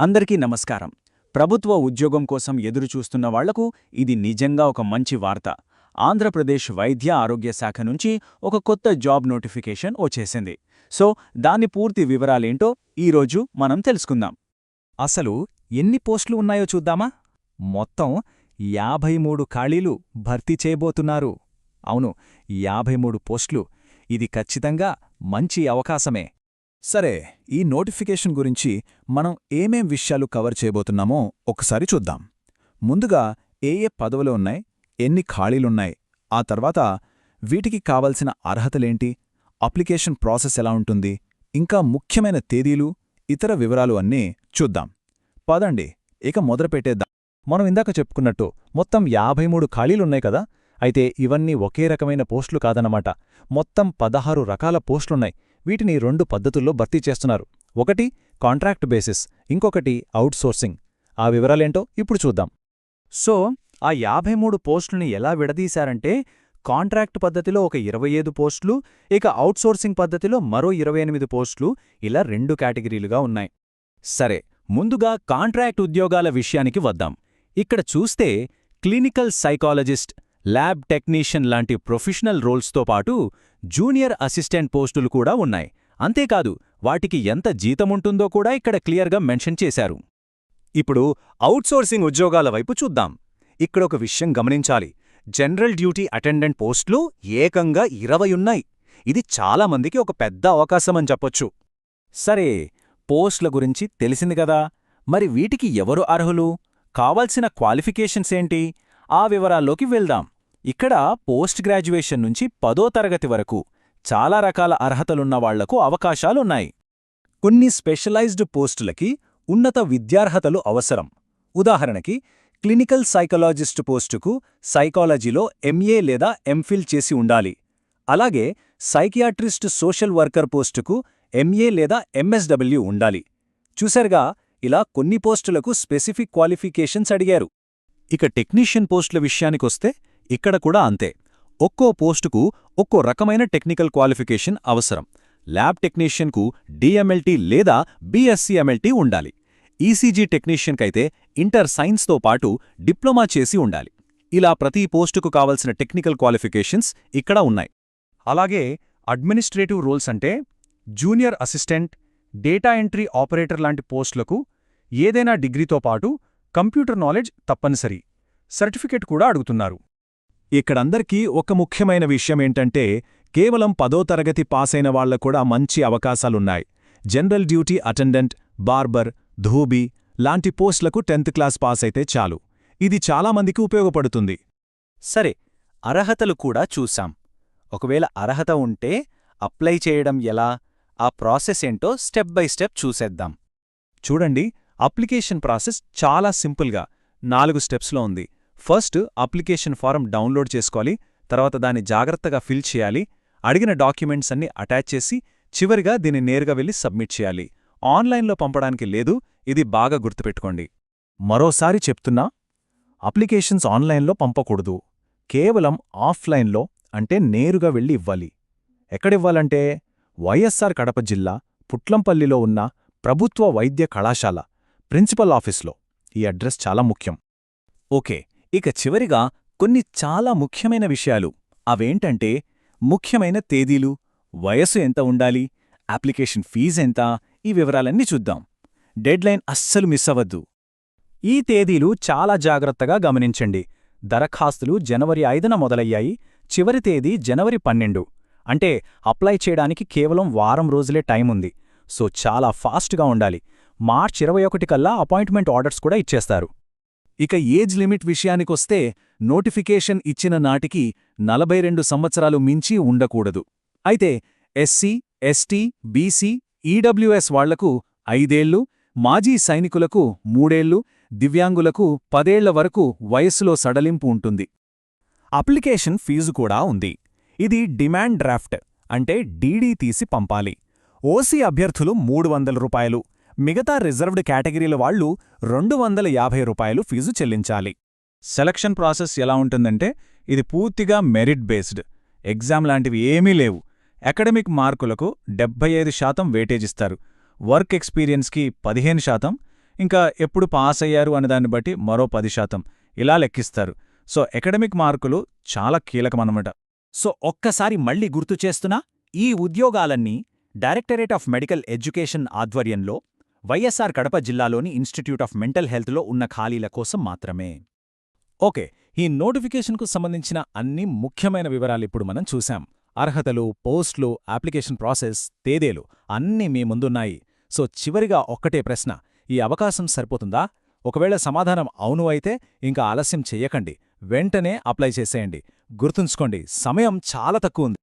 అందరికీ నమస్కారం. ప్రభుత్వ ఉద్యోగం కోసం ఎదురుచూస్తున్న వాళ్లకు ఇది నిజంగా ఒక మంచి వార్త. ఆంధ్రప్రదేశ్ వైద్య ఆరోగ్య శాఖ నుంచి ఒక కొత్త జాబ్ నోటిఫికేషన్ వచ్చేసింది. సో దాని పూర్తి వివరాలేంటో ఈరోజు మనం తెలుసుకుందాం. అసలు ఎన్ని పోస్టులు ఉన్నాయో చూద్దామా? మొత్తం 53 ఖాళీలు భర్తీ చేయబోతున్నారు. అవును, 53 పోస్టులు. ఇది ఖచ్చితంగా మంచి అవకాశమే. సరే, ఈ నోటిఫికేషన్ గురించి మనం ఏమేం విషయాలు కవర్ చేయబోతున్నామో ఒకసారి చూద్దాం. ముందుగా ఏ పదవులు ఉన్నాయి, ఎన్ని ఖాళీలున్నాయి, ఆ తర్వాత వీటికి కావలసిన అర్హతలేంటి, అప్లికేషన్ ప్రాసెస్ ఎలా ఉంటుంది, ఇంకా ముఖ్యమైన తేదీలు, ఇతర వివరాలు అన్నీ చూద్దాం. పదండి, ఇక మొదలుపెట్టేద్దాం. మనం ఇందాక చెప్పుకున్నట్టు మొత్తం 53 ఖాళీలున్నాయి కదా. అయితే ఇవన్నీ ఒకే రకమైన పోస్టులు కాదన్నమాట. మొత్తం 16 రకాల పోస్టులున్నాయి. వీటిని 2 పద్ధతుల్లో భర్తీ చేస్తున్నారు. ఒకటి కాంట్రాక్ట్ బేసిస్, ఇంకొకటి అవుట్సోర్సింగ్. ఆ వివరాలేంటో ఇప్పుడు చూద్దాం. సో ఆ 53 పోస్టుల్ని ఎలా విడదీశారంటే, కాంట్రాక్ట్ పద్ధతిలో ఒక 25 పోస్టులు, ఇక అవుట్సోర్సింగ్ పద్ధతిలో మరో 28 పోస్టులు, ఇలా 2 కేటగిరీలుగా ఉన్నాయి. సరే, ముందుగా కాంట్రాక్ట్ ఉద్యోగాల విషయానికి వద్దాం. ఇక్కడ చూస్తే క్లినికల్ సైకాలజిస్ట్, ల్యాబ్ టెక్నీషియన్ లాంటి ప్రొఫెషనల్ రోల్స్తో పాటు జూనియర్ అసిస్టెంట్ పోస్టులు కూడా ఉన్నాయి. అంతేకాదు, వాటికి ఎంత జీతముంటుందో కూడా ఇక్కడ క్లియర్గా మెన్షన్ చేశారు. ఇప్పుడు అవుట్సోర్సింగ్ ఉద్యోగాల వైపు చూద్దాం. ఇక్కడొక విషయం గమనించాలి. జనరల్ డ్యూటీ అటెండెంట్ పోస్టులు ఏకంగా 20 ఉన్నాయి. ఇది చాలామందికి ఒక పెద్ద అవకాశమని చెప్పొచ్చు. సరే, పోస్టుల గురించి తెలిసింది కదా. మరి వీటికి ఎవరు అర్హులు, కావాల్సిన క్వాలిఫికేషన్స్ ఏంటి, ఆ వివరాల్లోకి వెళ్దాం. ఇక్కడ పోస్ట్ గ్రాడ్యుయేషన్ నుంచి 10వ తరగతి వరకు చాలా రకాల అర్హతలున్న వాళ్లకు అవకాశాలున్నాయి. కొన్ని స్పెషలైజ్డ్ పోస్టులకి ఉన్నత విద్యార్హతలు అవసరం. ఉదాహరణకి క్లినికల్ సైకాలజిస్టు పోస్టుకు సైకాలజీలో ఎంఏ లేదా ఎంఫిల్ చేసి ఉండాలి. అలాగే సైకియాట్రిస్ట్ సోషల్ వర్కర్ పోస్టుకు ఎంఏ లేదా ఎంఎస్డబ్ల్యూ ఉండాలి. చూశారుగా, ఇలా కొన్ని పోస్టులకు స్పెసిఫిక్ క్వాలిఫికేషన్స్ అడిగారు. ఇక టెక్నీషియన్ పోస్టుల విషయానికొస్తే ఇక్కడ కూడా అంతే. ఒక్కో పోస్టుకు ఒక్కో రకమైన టెక్నికల్ క్వాలిఫికేషన్ అవసరం. ల్యాబ్ టెక్నీషియన్కు డిఎంఎల్టీ లేదా బీఎస్సీఎంఎల్టీ ఉండాలి. ఈసీజీ టెక్నీషియన్కైతే ఇంటర్ సైన్స్తో పాటు డిప్లొమా చేసి ఉండాలి. ఇలా ప్రతి పోస్టుకు కావలసిన టెక్నికల్ క్వాలిఫికేషన్స్ ఇక్కడ ఉన్నాయి. అలాగే అడ్మినిస్ట్రేటివ్ రోల్స్ అంటే junior assistant, data entry operator లాంటి పోస్టులకు ఏదైనా డిగ్రీతో పాటు కంప్యూటర్ నాలెడ్జ్ తప్పనిసరి. సర్టిఫికెట్ కూడా అడుగుతున్నారు. ఇక్కడందరికీ ఒక ముఖ్యమైన విషయమేంటంటే, కేవలం 10వ తరగతి పాసైన వాళ్లకూడా మంచి అవకాశాలున్నాయి. General duty attendant, barber, dhobi లాంటి పోస్టులకు 10th క్లాస్ పాస్ అయితే చాలు. ఇది చాలామందికి ఉపయోగపడుతుంది. సరే, అర్హతలు కూడా చూశాం. ఒకవేళ అర్హత ఉంటే అప్లై చేయడం ఎలా, ఆ ప్రాసెస్ ఏంటో స్టెప్ బై స్టెప్ చూసేద్దాం. చూడండి, అప్లికేషన్ ప్రాసెస్ చాలా సింపుల్గా 4 స్టెప్స్లో ఉంది. ఫస్ట్ అప్లికేషన్ ఫారం డౌన్లోడ్ చేసుకోవాలి. తర్వాత దాన్ని జాగ్రత్తగా ఫిల్ చేయాలి. అడిగిన డాక్యుమెంట్స్ అన్ని అటాచ్ చేసి చివరిగా దీన్ని నేరుగా వెళ్లి సబ్మిట్ చేయాలి. ఆన్లైన్లో పంపడానికి లేదు, ఇది బాగా గుర్తుపెట్టుకోండి. మరోసారి చెప్తున్నా, అప్లికేషన్స్ ఆన్లైన్లో పంపకూడదు. కేవలం ఆఫ్లైన్లో, అంటే నేరుగా వెళ్లి ఇవ్వాలి. ఎక్కడివ్వాలంటే వైఎస్ఆర్ కడప జిల్లా పుట్లంపల్లిలో ఉన్న ప్రభుత్వ వైద్య కళాశాల ప్రిన్సిపల్ ఆఫీస్లో. ఈ అడ్రస్ చాలా ముఖ్యం. ఓకే, ఇక చివరిగా కొన్ని చాలా ముఖ్యమైన విషయాలు. అవేంటంటే ముఖ్యమైన తేదీలు, వయస్సు ఎంత ఉండాలి, అప్లికేషన్ ఫీజెంత, ఈ వివరాలన్నీ చూద్దాం. డెడ్లైన్ అస్సలు మిస్ అవ్వద్దు. ఈ తేదీలు చాలా జాగ్రత్తగా గమనించండి. దరఖాస్తులు జనవరి 5న మొదలయ్యాయి. చివరి తేదీ జనవరి 12. అంటే అప్లై చేయడానికి కేవలం వారం రోజులే టైం ఉంది. సో చాలా ఫాస్ట్గా ఉండాలి. మార్చ్ 21 కల్లా అపాయింట్మెంట్ ఆర్డర్స్ కూడా ఇచ్చేస్తారు. ఇక ఏజ్ లిమిట్ విషయానికొస్తే నోటిఫికేషన్ ఇచ్చిన నాటికి 42 సంవత్సరాలు మించి ఉండకూడదు. అయితే ఎస్సీ, ఎస్టీ, బీసీ, ఈడబ్ల్యూఎస్ వాళ్లకు 5 ఏళ్లు, మాజీ సైనికులకు 3 ఏళ్లు, దివ్యాంగులకు 10 ఏళ్ల వరకు వయస్సులో సడలింపు ఉంటుంది. అప్లికేషన్ ఫీజు కూడా ఉంది. ఇది డిమాండ్ డ్రాఫ్ట్, అంటే డీడీ తీసి పంపాలి. ఓసీ అభ్యర్థులు 300 రూపాయలు, మిగతా రిజర్వ్డ్ కేటగిరీల వాళ్లు 250 రూపాయలు ఫీజు చెల్లించాలి. సెలక్షన్ ప్రాసెస్ ఎలా ఉంటుందంటే, ఇది పూర్తిగా మెరిట్ బేస్డ్. ఎగ్జామ్ లాంటివి ఏమీ లేవు. అకాడమిక్ మార్కులకు 75% వెయిటేజిస్తారు. వర్క్ ఎక్స్పీరియన్స్కి 15%, ఇంకా ఎప్పుడు పాస్ అయ్యారు అనే దాన్ని బట్టి మరో 10%. ఇలా లెక్కిస్తారు. సో ఎకడమిక్ మార్కులు చాలా కీలకమన్నమాట. సో ఒక్కసారి మళ్ళీ గుర్తు చేస్తున్నా, ఈ ఉద్యోగాలన్నీ డైరెక్టరేట్ ఆఫ్ మెడికల్ ఎడ్యుకేషన్ ఆధ్వర్యంలో వైఎస్ఆర్ కడప జిల్లాలోని ఇన్స్టిట్యూట్ ఆఫ్ మెంటల్ హెల్త్లో ఉన్న ఖాళీల కోసం మాత్రమే. ఓకే, ఈ నోటిఫికేషన్కు సంబంధించిన అన్ని ముఖ్యమైన వివరాలిప్పుడు మనం చూశాం. అర్హతలు, పోస్టులు, అప్లికేషన్ ప్రాసెస్, తేదీలు అన్నీ మీ ముందున్నాయి. సో చివరిగా ఒక్కటే ప్రశ్న, ఈ అవకాశం సరిపోతుందా? ఒకవేళ సమాధానం అవును అయితే ఇంకా ఆలస్యం చెయ్యకండి, వెంటనే అప్లై చేసేయండి. గుర్తుంచుకోండి, సమయం చాలా తక్కువ ఉంది.